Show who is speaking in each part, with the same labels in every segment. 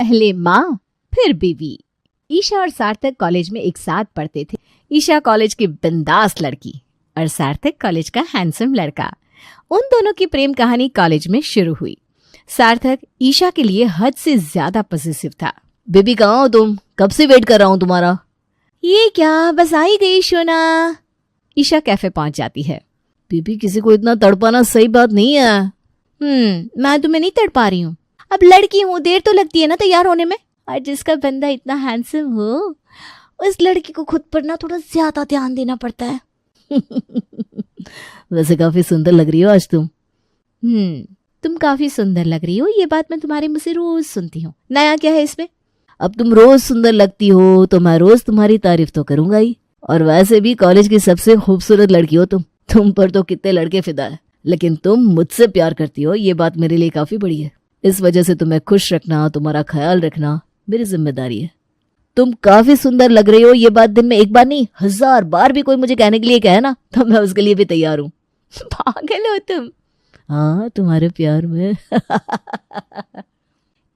Speaker 1: पहले माँ फिर बीवी। ईशा और सार्थक कॉलेज में एक साथ पढ़ते थे। ईशा कॉलेज की बिंदास लड़की और सार्थक कॉलेज का हैंडसम लड़का। उन दोनों की प्रेम कहानी कॉलेज में शुरू हुई। सार्थक ईशा के लिए हद से ज्यादा पॉसेसिव था।
Speaker 2: बेबी कहाँ हो तुम? कब से वेट कर रहा हूँ तुम्हारा।
Speaker 1: ये क्या, बस आई गई शोना। ईशा कैफे पहुंच जाती है।
Speaker 2: बेबी किसी को इतना तड़पाना सही बात नहीं है।
Speaker 1: मैं तुम्हें नहीं तड़पा रही हूँ, अब लड़की हूँ, देर तो लगती है ना तैयार होने में। और जिसका बंदा इतना हैंडसम हो उस लड़की को खुद पर ना थोड़ा ज्यादा ध्यान देना पड़ता है।
Speaker 2: वैसे काफी सुंदर लग रही हो आज तुम।
Speaker 1: तुम काफी सुंदर लग रही हो, ये बात मैं तुम्हारे मुंह से रोज सुनती हूँ। नया क्या है इसमें?
Speaker 2: अब तुम रोज सुंदर लगती हो तो मैं रोज तुम्हारी तारीफ तो करूंगा ही। और वैसे भी कॉलेज की सबसे खूबसूरत लड़की हो तुम पर तो कितने लड़के फिदा है, लेकिन तुम मुझसे प्यार करती हो, ये बात मेरे लिए काफी बड़ी है। इस वजह से तुम्हें खुश रखना, तुम्हारा ख्याल रखना मेरी जिम्मेदारी है। तुम काफी सुंदर लग रही हो, ये बात दिन में एक बार नहीं 1000 बार भी कोई मुझे कहने के लिए कहे ना तो मैं उसके लिए भी तैयार हूँ।
Speaker 1: पागल हो तुम।
Speaker 2: हाँ, तुम्हारे प्यार में।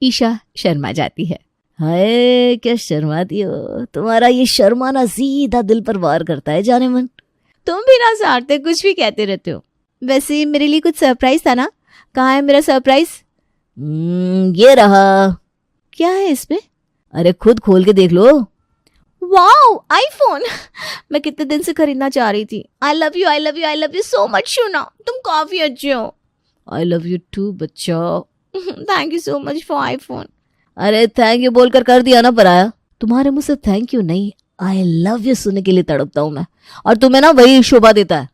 Speaker 1: ईशा शर्मा जाती है।
Speaker 2: हाय क्या शर्माती हो, तुम्हारा ये शर्माना सीधा दिल पर वार करता है जाने मन।
Speaker 1: तुम भी ना सार्थक कुछ भी कहते रहते हो। वैसे मेरे लिए कुछ सरप्राइज था ना, कहाँ है मेरा सरप्राइज?
Speaker 2: ये रहा।
Speaker 1: क्या है इसमें?
Speaker 2: अरे खुद खोल के देख लो।
Speaker 1: Wow, iPhone. मैं कितने दिन से खरीदना चाह रही थी। I love you, I love you, I love you so much Shona, तुम काफी अच्छे हो।
Speaker 2: आई लव यू टू बच्चा।
Speaker 1: Thank you so much for iPhone.
Speaker 2: अरे थैंक यू बोलकर कर दिया ना पराया। तुम्हारे मुंह से थैंक यू नहीं, आई लव यू सुनने के लिए तड़पता हूँ मैं, और तुम्हें ना वही शोभा देता है।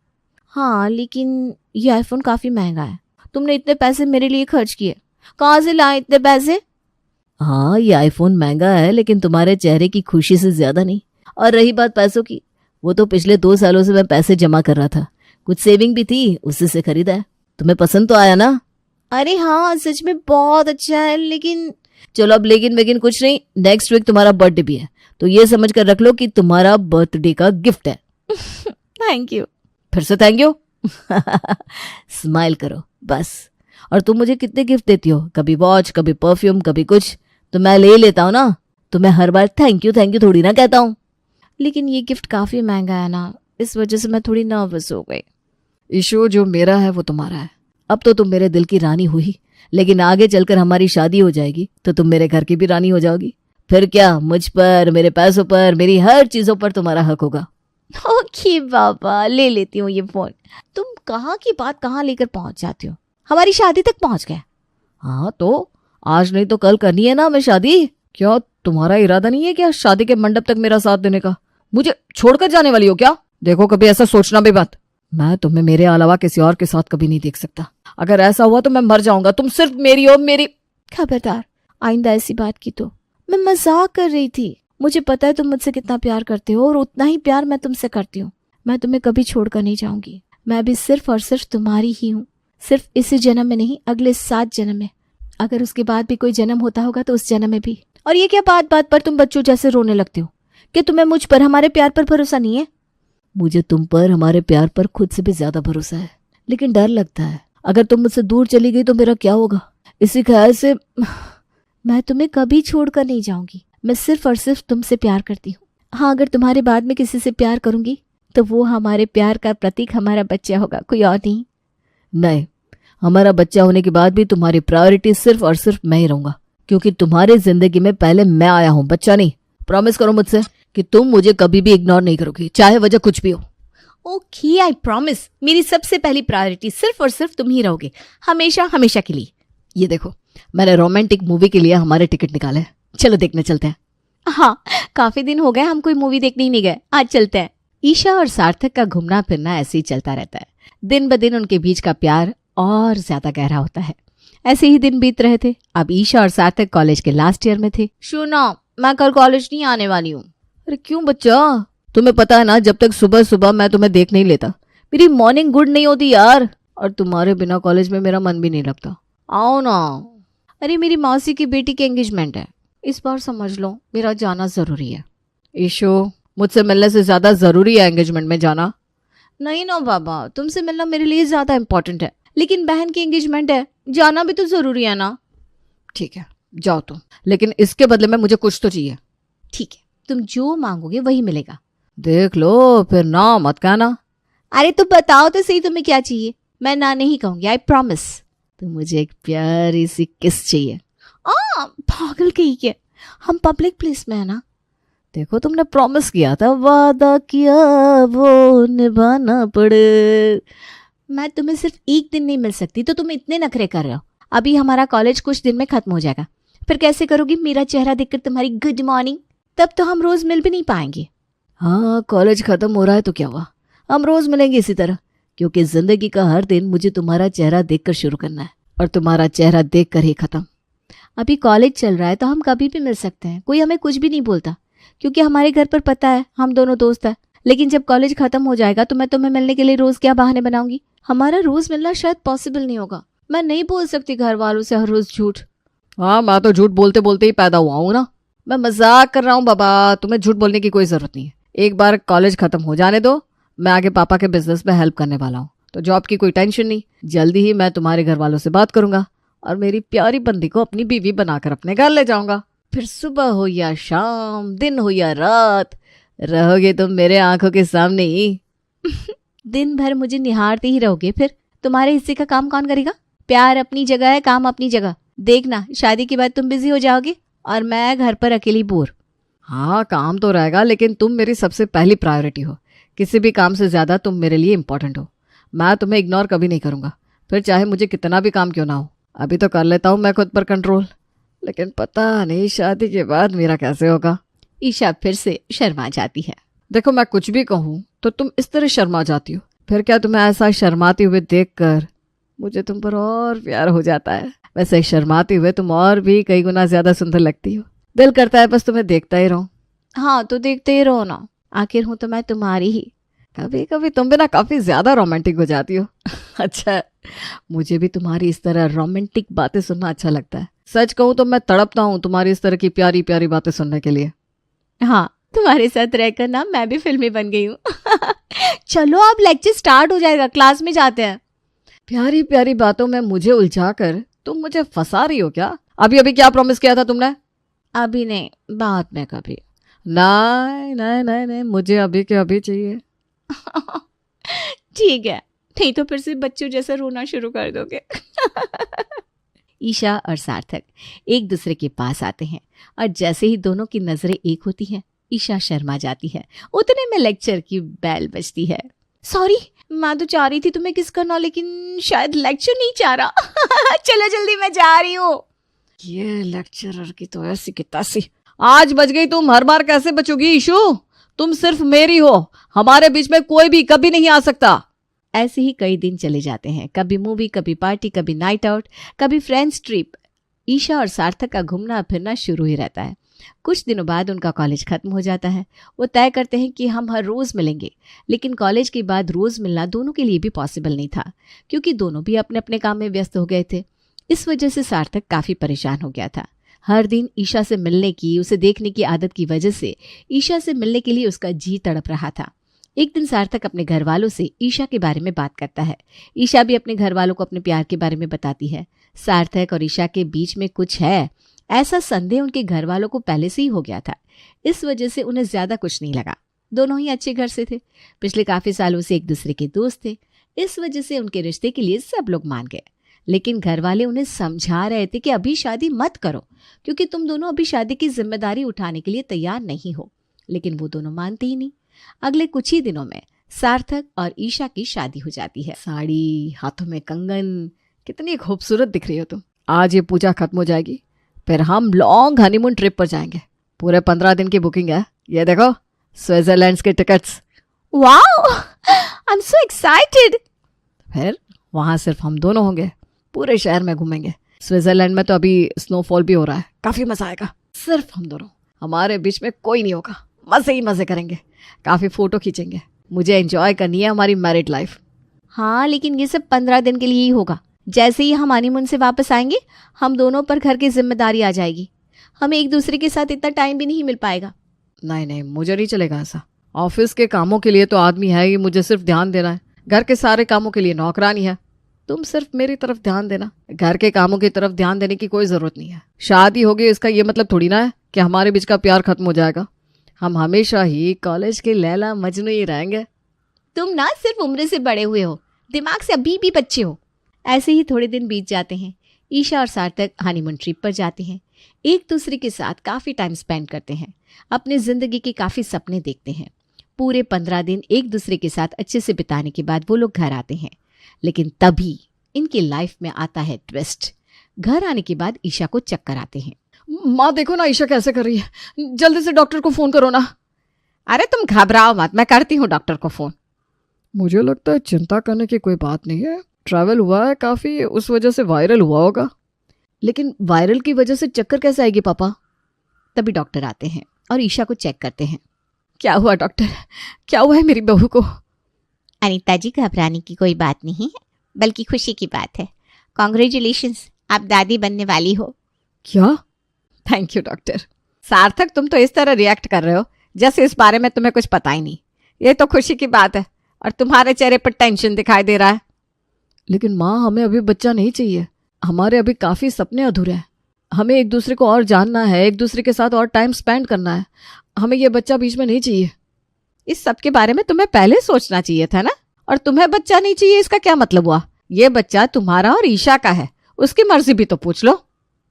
Speaker 1: हाँ, लेकिन ये आईफोन काफी महंगा है। तुमने इतने पैसे मेरे लिए खर्च किए, कहाँ से लाए इतने पैसे?
Speaker 2: हाँ, ये आईफोन महंगा है लेकिन तुम्हारे चेहरे की खुशी से ज्यादा नहीं। और रही बात पैसों की, वो तो पिछले 2 सालों से मैं पैसे जमा कर रहा था, कुछ सेविंग भी थी, उसी से खरीदा है। तुम्हें पसंद तो आया ना?
Speaker 1: अरे हाँ, सच में बहुत अच्छा है, लेकिन
Speaker 2: चलो अब लेकिन कुछ नहीं, नेक्स्ट वीक तुम्हारा बर्थडे भी है, तो ये समझ कर रख लो कि तुम्हारा बर्थडे का गिफ्ट है।
Speaker 1: Thank you.
Speaker 2: फिर से थैंक यू। स्माइल करो बस। और तुम मुझे कितने गिफ्ट देती हो, कभी वॉच, कभी परफ्यूम, कभी कुछ, तो मैं ले ही लेता हूँ ना। तो मैं हर बार थैंक यू थोड़ी ना कहता हूँ।
Speaker 1: लेकिन ये गिफ्ट काफी महंगा है ना, इस वजह से मैं थोड़ी नर्वस हो गई।
Speaker 2: ईशो, जो मेरा है वो तुम्हारा है। अब तो तुम मेरे दिल की रानी हुई, लेकिन आगे चलकर हमारी शादी हो जाएगी तो तुम मेरे घर की भी रानी हो जाओगी। फिर क्या, मुझ पर, मेरे पैसों पर, मेरी हर चीजों पर तुम्हारा हक होगा।
Speaker 1: ओके बाबा, ले लेती हूँ ये फोन। तुम कहाँ की बात कहाँ लेकर पहुंच जाती हो, हमारी शादी तक पहुंच गए।
Speaker 2: हाँ तो आज नहीं तो कल करनी है ना हमें शादी। क्या तुम्हारा इरादा नहीं है क्या शादी के मंडप तक मेरा साथ देने का? मुझे छोड़कर जाने वाली हो क्या? देखो कभी ऐसा सोचना भी मत, मैं तुम्हें मेरे अलावा किसी और के साथ कभी नहीं देख सकता। अगर ऐसा हुआ तो मैं मर जाऊंगा, तुम सिर्फ मेरी हो, मेरी।
Speaker 1: खबरदार, आइंदा ऐसी बात की तो। मैं मजाक कर रही थी। मुझे पता है तुम मुझसे कितना प्यार करते हो और उतना ही प्यार मैं तुमसे करती हूँ। मैं तुम्हें कभी छोड़कर नहीं जाऊंगी। मैं भी सिर्फ और सिर्फ तुम्हारी ही हूँ, सिर्फ इसी जन्म में नहीं, अगले 7 जन्म में। अगर उसके बाद भी कोई जन्म होता होगा तो उस जन्म में भी। और ये क्या बात बात पर तुम बच्चों जैसे रोने लगते हो? कि तुम्हें मुझ पर, हमारे प्यार पर भरोसा नहीं है?
Speaker 2: मुझे तुम पर, हमारे प्यार पर खुद से भी ज्यादा भरोसा है, लेकिन डर लगता है अगर तुम मुझसे दूर चली गई तो मेरा क्या होगा। इसी ख्याल से
Speaker 1: मैं तुम्हें कभी छोड़कर नहीं जाऊंगी। मैं सिर्फ और सिर्फ तुमसे प्यार करती हूँ। हाँ, अगर तुम्हारे बाद में किसी से प्यार करूंगी तो वो हमारे प्यार का प्रतीक हमारा बच्चा होगा, कोई और नहीं।
Speaker 2: नहीं, हमारा बच्चा होने के बाद भी तुम्हारी प्रायोरिटी सिर्फ और सिर्फ मैं ही रहूंगा, क्योंकि तुम्हारी जिंदगी में पहले मैं आया हूँ, बच्चा नहीं। प्रॉमिस करो मुझसे कि तुम मुझे कभी भी इग्नोर नहीं करोगी, चाहे वजह कुछ भी हो।
Speaker 1: Okay, I promise. मेरी सबसे पहली प्रायोरिटी सिर्फ और सिर्फ तुम ही रहोगे, हमेशा हमेशा के लिए।
Speaker 2: ये देखो, मैंने रोमांटिक मूवी के लिए हमारे टिकट निकाले हैं, चलो देखने चलते हैं।
Speaker 1: हाँ, काफी दिन हो गए हम कोई मूवी देखने ही नहीं गए, आज चलते हैं। ईशा और सार्थक का घूमना फिरना ऐसे ही चलता रहता है। दिन ब दिन उनके बीच का प्यार और ज्यादा गहरा होता है। ऐसे ही दिन बीत रहे थे। अब ईशा और सार्थक कॉलेज के लास्ट ईयर में थे। सुनो, मैं कल कॉलेज नहीं आने वाली हूँ।
Speaker 2: अरे क्यों बच्चा? तुम्हें पता है ना, जब तक सुबह सुबह मैं तुम्हें देख नहीं लेता मेरी मॉर्निंग गुड नहीं होती यार। और तुम्हारे बिना कॉलेज में मेरा मन भी नहीं लगता, आओ ना।
Speaker 1: अरे मेरी मौसी की बेटी की एंगेजमेंट है, इस बार समझ लो मेरा जाना जरूरी है।
Speaker 2: ईशो, मुझसे मिलने से ज्यादा जरूरी है एंगेजमेंट में जाना।
Speaker 1: नहीं ना बाबा, तुमसे मिलना मेरे लिए ज्यादा इंपॉर्टेंट है, लेकिन बहन की एंगेजमेंट है, जाना भी तो जरूरी है ना।
Speaker 2: ठीक है,
Speaker 3: जाओ तुम, लेकिन इसके बदले में मुझे कुछ तो चाहिए।
Speaker 1: ठीक है, तुम जो मांगोगे वही मिलेगा।
Speaker 3: देख लो, फिर ना मत कहना।
Speaker 1: अरे तो बताओ तो सही तुम्हें क्या चाहिए, मैं ना नहीं कहूंगी, आई प्रॉमिस।
Speaker 2: तो मुझे एक प्यारी सी किस चाहिए।
Speaker 1: पागल कहीं के, हम पब्लिक प्लेस में है ना।
Speaker 2: देखो, तुमने प्रॉमिस किया था, वादा किया वो निभाना पड़े।
Speaker 1: मैं तुम्हें सिर्फ एक दिन नहीं मिल सकती तो तुम इतने नखरे कर रहे हो। अभी हमारा कॉलेज कुछ दिन में खत्म हो जाएगा, फिर कैसे करोगी मेरा चेहरा देखकर तुम्हारी गुड मॉर्निंग? तब तो हम रोज मिल भी नहीं पाएंगे।
Speaker 2: हाँ, कॉलेज खत्म हो रहा है तो क्या हुआ, हम रोज मिलेंगे इसी तरह, क्योंकि जिंदगी का हर दिन मुझे तुम्हारा चेहरा देखकर शुरू करना है और तुम्हारा चेहरा देखकर ही खत्म।
Speaker 1: अभी कॉलेज चल रहा है तो हम कभी भी मिल सकते हैं, कोई हमें कुछ भी नहीं बोलता, क्योंकि हमारे घर पर पता है हम दोनों दोस्त हैं। लेकिन जब कॉलेज खत्म हो जाएगा तो मैं तुम्हें मिलने के लिए रोज क्या बहाने बनाऊंगी? हमारा रोज मिलना शायद पॉसिबल नहीं होगा। मैं नहीं बोल सकती घर वालों से हर रोज झूठ।
Speaker 3: हाँ, मैं तो झूठ बोलते बोलते ही पैदा हुआ हूँ ना। मैं मजाक कर रहा हूँ बाबा, तुम्हें झूठ बोलने की कोई जरूरत नहीं है। एक बार कॉलेज खत्म हो जाने दो, मैं आगे पापा के बिजनेस में हेल्प करने वाला हूँ, तो जॉब की कोई टेंशन नहीं। जल्दी ही मैं तुम्हारे घर वालों से बात करूंगा और मेरी प्यारी बंदी को अपनी बीवी बनाकर अपने घर ले जाऊंगा।
Speaker 2: फिर सुबह हो या शाम, दिन हो या रात, रहोगे तुम मेरे आंखों के सामने ही।
Speaker 1: दिन भर मुझे निहारते ही रहोगे, फिर तुम्हारे हिस्से का काम कौन करेगा? प्यार अपनी जगह है, काम अपनी जगह। देखना शादी के बाद तुम बिजी हो जाओगे और मैं घर पर अकेली बोर।
Speaker 3: हाँ, काम तो रहेगा, लेकिन तुम मेरी सबसे पहली प्रायोरिटी हो। किसी भी काम से ज्यादा तुम मेरे लिए इंपॉर्टेंट हो। मैं तुम्हें इग्नोर कभी नहीं करूंगा, फिर चाहे मुझे कितना भी काम क्यों ना हो। अभी तो कर लेता हूँ मैं खुद पर कंट्रोल, लेकिन पता नहीं शादी के बाद मेरा कैसे होगा।
Speaker 1: ईशा फिर से शर्मा जाती है।
Speaker 3: देखो, मैं कुछ भी कहूँ तो तुम इस तरह शर्मा जाती हो। फिर क्या तुम्हें ऐसा शर्माते हुए देखकर मुझे तुम पर और प्यार हो जाता है? वैसे शर्माते हुए तुम और भी कई गुना ज्यादा सुंदर लगती हो। दिल करता है बस तुम्हें देखता ही रहूं।
Speaker 1: हाँ तो देखते ही रहो ना, आखिर हूं तो मैं तुम्हारी ही।
Speaker 3: कभी कभी तुम भी ना काफी ज्यादा रोमांटिक हो जाती हो। अच्छा, मुझे भी तुम्हारी इस तरह रोमांटिक बातें सुनना अच्छा लगता है। सच कहूँ तो मैं तड़पता हूँ तुम्हारी इस तरह की प्यारी प्यारी बातें सुनने के लिए।
Speaker 1: हाँ, तुम्हारे साथ रहकर ना मैं भी फिल्मी बन गई हूँ। चलो अब लेक्चर स्टार्ट हो जाएगा, क्लास में जाते हैं।
Speaker 3: प्यारी प्यारी बातों में मुझे उलझाकर तुम मुझे फंसा रही हो क्या? अभी अभी क्या प्रॉमिस किया था तुमने?
Speaker 1: अभी नहीं, बाद में कभी।
Speaker 3: नहीं नहीं नहीं नहीं, मुझे अभी के अभी चाहिए।
Speaker 1: ठीक है, नहीं तो फिर से बच्चों जैसा रोना शुरू कर दोगे। ईशा और सार्थक एक दूसरे के पास आते हैं और जैसे ही दोनों की नजरें एक होती हैं, ईशा शर्मा जाती है। उतने में लेक्चर की बेल बजती है। सॉरी, मैं तो चाह रही थी तुम्हें किस करना, लेकिन शायद लेक्चर नहीं चाह रहा। चलो जल्दी, मैं जा रही हूँ।
Speaker 3: ये लेक्चरर की तो ऐसी की तैसी। आज बच गई तुम, हर बार कैसे बचोगी ईशु? तुम सिर्फ मेरी हो, हमारे बीच में कोई भी कभी नहीं आ सकता।
Speaker 1: ऐसे ही कई दिन चले जाते हैं, कभी मूवी, कभी पार्टी, कभी नाइट आउट, कभी फ्रेंड्स ट्रिप। ईशा और सार्थक का घूमना फिरना शुरू ही रहता है। कुछ दिनों बाद उनका कॉलेज खत्म हो जाता है। वो तय करते हैं कि हम हर रोज मिलेंगे, लेकिन कॉलेज के बाद रोज मिलना दोनों के लिए भी पॉसिबल नहीं था, क्योंकि दोनों भी अपने अपने काम में व्यस्त हो गए थे। इस वजह से सार्थक काफी परेशान हो गया था। हर दिन ईशा से मिलने की, उसे देखने की आदत की वजह से ईशा से मिलने के लिए उसका जी तड़प रहा था। एक दिन सार्थक अपने घर वालों से ईशा के बारे में बात करता है। ईशा भी अपने घर वालों को अपने प्यार के बारे में बताती है। सार्थक और ईशा के बीच में कुछ है, ऐसा संदेह उनके घर वालों को पहले से ही हो गया था। इस वजह से उन्हें ज्यादा कुछ नहीं लगा। दोनों ही अच्छे घर से थे, पिछले काफी सालों से एक दूसरे के दोस्त थे। इस वजह से उनके रिश्ते के लिए सब लोग मान गए। लेकिन घर वाले उन्हें समझा रहे थे कि अभी शादी मत करो, क्योंकि तुम दोनों अभी शादी की जिम्मेदारी उठाने के लिए तैयार नहीं हो। लेकिन वो दोनों मानते ही नहीं। अगले कुछ ही दिनों में सार्थक और ईशा की शादी हो जाती है।
Speaker 3: साड़ी, हाथों में कंगन, कितनी खूबसूरत दिख रही हो तुम। आज ये पूजा खत्म हो जाएगी, फिर हम लॉन्ग हनीमून ट्रिप पर जाएंगे। पूरे 15 दिन की बुकिंग है। ये देखो, स्विट्जरलैंड के tickets.
Speaker 1: Wow, I am so excited.
Speaker 3: फिर वहां सिर्फ हम दोनों होंगे, पूरे शहर में घूमेंगे। स्विट्जरलैंड में तो अभी स्नोफॉल भी हो रहा है, काफी मजा आएगा। सिर्फ हम दोनों, हमारे बीच में कोई नहीं होगा। मजे ही मजे करेंगे, काफी फोटो खींचेंगे। मुझे एंजॉय करनी है हमारी मैरिड लाइफ।
Speaker 1: हाँ, लेकिन ये सब 15 दिन के लिए ही होगा। जैसे ही हम हनीमून से वापस आएंगे, हम दोनों पर घर की जिम्मेदारी आ जाएगी। हमें एक दूसरे के साथ इतना टाइम भी नहीं मिल पाएगा।
Speaker 3: नहीं नहीं, मुझे नहीं चलेगा ऐसा। ऑफिस के कामों के लिए तो आदमी है ही, मुझे सिर्फ ध्यान देना है। घर के सारे कामों के लिए नौकरानी है। तुम सिर्फ मेरी तरफ ध्यान देना, घर के कामों की तरफ ध्यान देने की कोई जरूरत नहीं है। शादी हो गई इसका ये मतलब थोड़ी ना है कि हमारे बीच का प्यार खत्म हो जाएगा। हम हमेशा ही कॉलेज के लैला मजनू ही रहेंगे।
Speaker 1: तुम ना सिर्फ उम्र से बड़े हुए हो, दिमाग से अभी भी बच्चे हो। ऐसे ही थोड़े दिन बीत जाते हैं। ईशा और सार्थक हनीमून ट्रिप पर जाते हैं, एक दूसरे के साथ काफ़ी टाइम स्पेंड करते हैं, अपनी ज़िंदगी के काफ़ी सपने देखते हैं। पूरे 15 दिन एक दूसरे के साथ अच्छे से बिताने के बाद वो लोग घर आते हैं। लेकिन तभी इनकी लाइफ में आता है ट्विस्ट। घर आने के बाद ईशा को चक्कर आते हैं।
Speaker 3: माँ देखो ना ईशा कैसे कर रही है, जल्दी से डॉक्टर को फोन करो ना।
Speaker 2: अरे तुम घबराओ मत, मैं करती हूँ डॉक्टर को फोन।
Speaker 3: मुझे लगता है चिंता करने की कोई बात नहीं है, ट्रैवल हुआ है काफ़ी, उस वजह से वायरल हुआ होगा।
Speaker 2: लेकिन वायरल की वजह से चक्कर कैसे आएगी पापा? तभी डॉक्टर आते हैं और ईशा को चेक करते हैं।
Speaker 3: क्या हुआ डॉक्टर, क्या हुआ है मेरी बहू को?
Speaker 1: अनीता जी, घबराने की कोई बात नहीं है, बल्कि खुशी की बात है। कॉन्ग्रेचुलेशंस, आप दादी बनने वाली हो।
Speaker 3: क्या? Thank you doctor.
Speaker 2: सार्थक, तुम तो इस तरह रिएक्ट कर रहे हो जैसे इस बारे में तुम्हें कुछ पता ही नहीं। ये तो खुशी की बात है और तुम्हारे चेहरे पर टेंशन दिखाई दे रहा है।
Speaker 3: लेकिन माँ हमें अभी बच्चा नहीं चाहिए, हमारे अभी काफ़ी सपने अधूरे हैं। हमें एक दूसरे को और जानना है, एक दूसरे के साथ और टाइम स्पेंड करना है। हमें ये बच्चा बीच में नहीं चाहिए।
Speaker 2: इस सब के बारे में तुम्हें पहले सोचना चाहिए था ना। और तुम्हें बच्चा नहीं चाहिए इसका क्या मतलब हुआ? ये बच्चा तुम्हारा और ईशा का है, उसकी मर्जी भी तो पूछ लो।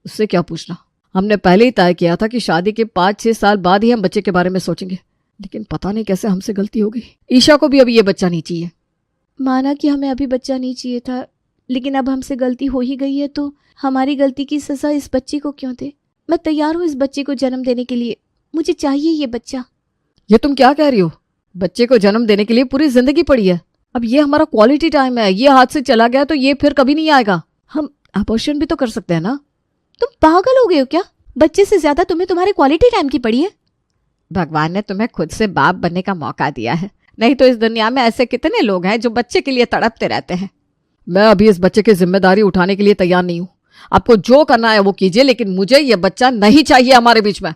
Speaker 3: उससे क्या पूछना, हमने पहले ही तय किया था कि शादी के 5-6 साल बाद ही हम बच्चे के बारे में सोचेंगे। लेकिन पता नहीं कैसे हमसे गलती हो गई। ईशा को भी अभी ये बच्चा नहीं चाहिए।
Speaker 1: माना कि हमें अभी बच्चा नहीं चाहिए था, लेकिन अब हमसे गलती हो ही गई है तो हमारी गलती की सज़ा इस बच्चे को क्यों दे? मैं तैयार हूँ इस बच्चे को जन्म देने के लिए। मुझे चाहिए ये बच्चा।
Speaker 3: ये तुम क्या कह रही हो? बच्चे को जन्म देने के लिए पूरी जिंदगी पड़ी है। अब ये हमारा क्वालिटी टाइम है, ये हाथ से चला गया तो ये फिर कभी नहीं आएगा। हम अबॉर्शन भी तो कर सकते हैं ना।
Speaker 1: तुम पागल हो गए हो क्या? बच्चे से ज्यादा तुम्हें तुम्हारे क्वालिटी टाइम की पड़ी है।
Speaker 2: भगवान ने तुम्हें खुद से बाप बनने का मौका दिया है, नहीं तो इस दुनिया में ऐसे कितने लोग हैं जो बच्चे के लिए तड़पते रहते हैं।
Speaker 3: मैं अभी इस बच्चे की जिम्मेदारी उठाने के लिए तैयार नहीं हूँ। आपको जो करना है वो कीजिए, लेकिन मुझे ये बच्चा नहीं चाहिए हमारे बीच में।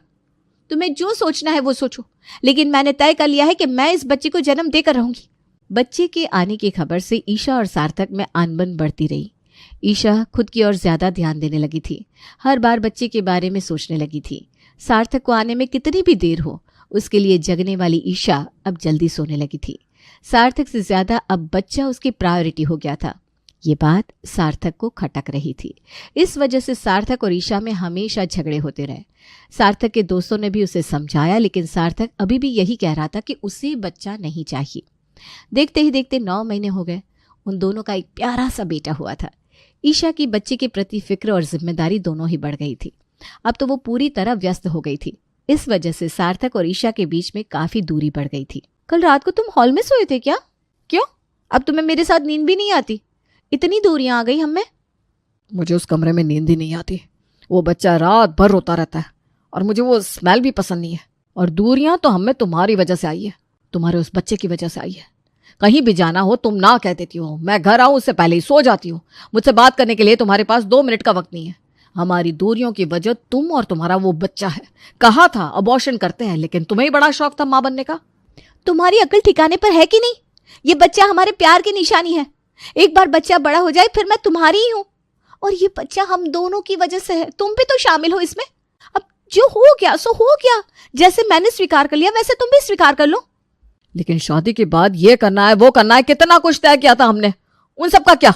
Speaker 1: तुम्हें जो सोचना है वो सोचो, लेकिन मैंने तय कर लिया है कि मैं इस बच्चे को जन्म देकर रहूंगी।
Speaker 2: बच्चे के आने की खबर से ईशा और सार्थक में अनबन बढ़ती रही। ईशा खुद की ओर ज्यादा ध्यान देने लगी थी, हर बार बच्चे के बारे में सोचने लगी थी। सार्थक को आने में कितनी भी देर हो, उसके लिए जगने वाली ईशा अब जल्दी सोने लगी थी। सार्थक से ज्यादा अब बच्चा उसकी प्रायोरिटी हो गया था। ये बात सार्थक को खटक रही थी। इस वजह से सार्थक और ईशा में हमेशा झगड़े होते रहे। सार्थक के दोस्तों ने भी उसे समझाया, लेकिन सार्थक अभी भी यही कह रहा था कि उसे बच्चा नहीं चाहिए। देखते ही देखते 9 महीने हो गए। उन दोनों का एक प्यारा सा बेटा हुआ था। ईशा की बच्चे के प्रति फिक्र और जिम्मेदारी दोनों ही बढ़ गई थी। अब तो वो पूरी तरह व्यस्त हो गई थी। इस वजह से सार्थक और ईशा के बीच में काफी दूरी बढ़ गई थी।
Speaker 1: कल रात को तुम हॉल में सोए थे क्या? क्यों? अब तुम्हें मेरे साथ नींद भी नहीं आती? इतनी दूरियां आ गई हमें।
Speaker 3: मुझे उस कमरे में नींद ही नहीं आती। वो बच्चा रात भर रोता रहता है और मुझे वो स्मेल भी पसंद नहीं है। और दूरियां तो हमें तुम्हारी वजह से आई है, तुम्हारे उस बच्चे की वजह से आई है। कहीं भी जाना हो तुम ना कह देती हो, मैं घर आऊं उससे पहले ही सो जाती हूँ। मुझसे बात करने के लिए तुम्हारे पास 2 मिनट का वक्त नहीं है। हमारी दूरियों की वजह तुम और तुम्हारा वो बच्चा है। कहा था अबॉर्शन करते हैं, लेकिन तुम्हें ही बड़ा शौक था माँ बनने का।
Speaker 1: तुम्हारी अकल ठिकाने पर है कि नहीं? ये बच्चा हमारे प्यार की निशानी है। एक बार बच्चा बड़ा हो जाए फिर मैं तुम्हारी ही हूं, और ये बच्चा हम दोनों की वजह से है। तुम भी तो शामिल हो इसमें। अब जो हो गया सो हो गया। जैसे मैंने स्वीकार कर लिया वैसे तुम भी स्वीकार कर लो।
Speaker 3: लेकिन शादी के बाद ये करना है वो करना है, कितना कुछ तय किया था हमने। उन सब का क्या?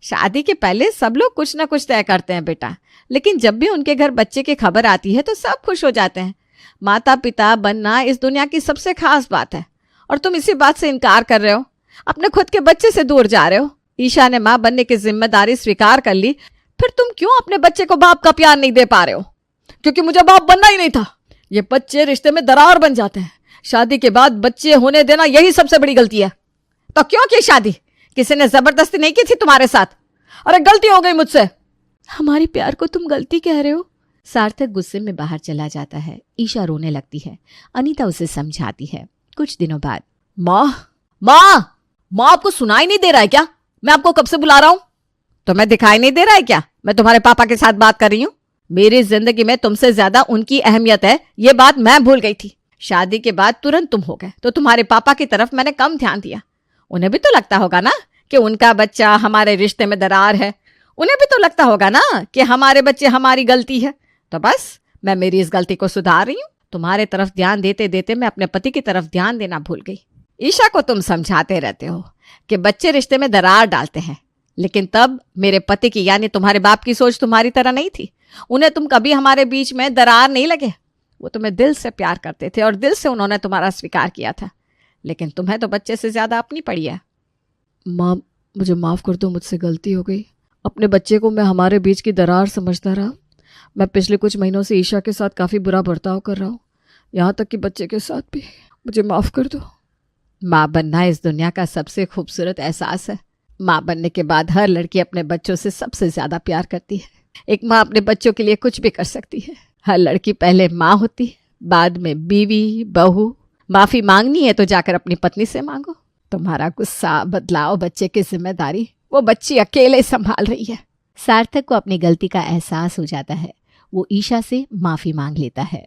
Speaker 2: शादी के पहले सब लोग कुछ ना कुछ तय करते हैं बेटा, लेकिन जब भी उनके घर बच्चे की खबर आती है तो सब खुश हो जाते हैं। माता पिता बनना इस दुनिया की सबसे खास बात है, और तुम इसी बात से इनकार कर रहे हो। अपने खुद के बच्चे से दूर जा रहे हो। ईशा ने माँ बनने की जिम्मेदारी स्वीकार कर ली, फिर तुम क्यों अपने बच्चे को बाप का प्यार नहीं दे पा रहे हो?
Speaker 3: क्योंकि मुझे बाप बनना ही नहीं था। ये बच्चे रिश्ते में दरार बन जाते हैं। शादी के बाद बच्चे होने देना यही सबसे बड़ी गलती है।
Speaker 2: तो क्यों की शादी? किसी ने जबरदस्ती नहीं की थी तुम्हारे साथ?
Speaker 3: अरे गलती हो गई मुझसे।
Speaker 1: हमारे प्यार को तुम गलती कह रहे हो?
Speaker 2: सार्थक गुस्से में बाहर चला जाता है। ईशा रोने लगती है। अनीता उसे समझाती है। कुछ दिनों बाद,
Speaker 3: माँ आपको सुनाई नहीं दे रहा है क्या? मैं आपको कब से बुला रहा हूँ।
Speaker 2: तुम्हें दिखाई नहीं दे रहा है क्या मैं तुम्हारे पापा के साथ बात कर रही हूँ? मेरी जिंदगी में तुमसे ज्यादा उनकी अहमियत है, ये बात मैं भूल गई थी। शादी के बाद तुरंत तुम हो गए तो तुम्हारे पापा की तरफ मैंने कम ध्यान दिया। उन्हें भी तो लगता होगा ना
Speaker 3: कि उनका बच्चा हमारे रिश्ते में दरार है। उन्हें भी तो लगता होगा ना कि हमारे बच्चे हमारी गलती है। तो बस मैं मेरी इस गलती को सुधार रही हूँ। तुम्हारे तरफ ध्यान देते देते मैं अपने पति की तरफ ध्यान देना भूल गई। ईशा को तुम समझाते रहते हो कि बच्चे रिश्ते में दरार डालते हैं, लेकिन तब मेरे पति की यानी तुम्हारे बाप की सोच तुम्हारी तरह नहीं थी। उन्हें तुम कभी हमारे बीच में दरार नहीं लगे। वो तुम्हें दिल से प्यार करते थे और दिल से उन्होंने तुम्हारा स्वीकार किया था, लेकिन तुम्हें तो बच्चे से ज्यादा अपनी पड़ी है।
Speaker 1: माँ, मुझे माफ़ कर दो, मुझसे गलती हो गई। अपने बच्चे को मैं हमारे बीच की दरार समझता रहा। मैं पिछले कुछ महीनों से ईशा के साथ काफ़ी बुरा बर्ताव कर रहा हूँ, यहाँ तक कि बच्चे के साथ भी। मुझे माफ़ कर दो।
Speaker 3: माँ बनना इस दुनिया का सबसे खूबसूरत एहसास है। माँ बनने के बाद हर लड़की अपने बच्चों से सबसे ज्यादा प्यार करती है। एक माँ अपने बच्चों के लिए कुछ भी कर सकती है। हर लड़की पहले माँ होती है, बाद में बीवी, बहू। माफी मांगनी है तो जाकर अपनी पत्नी से मांगो। तुम्हारा गुस्सा, बदलाव, बच्चे की जिम्मेदारी वो बच्ची अकेले संभाल रही है।
Speaker 2: सार्थक को अपनी गलती का एहसास हो जाता है। वो ईशा से माफी मांग लेता है।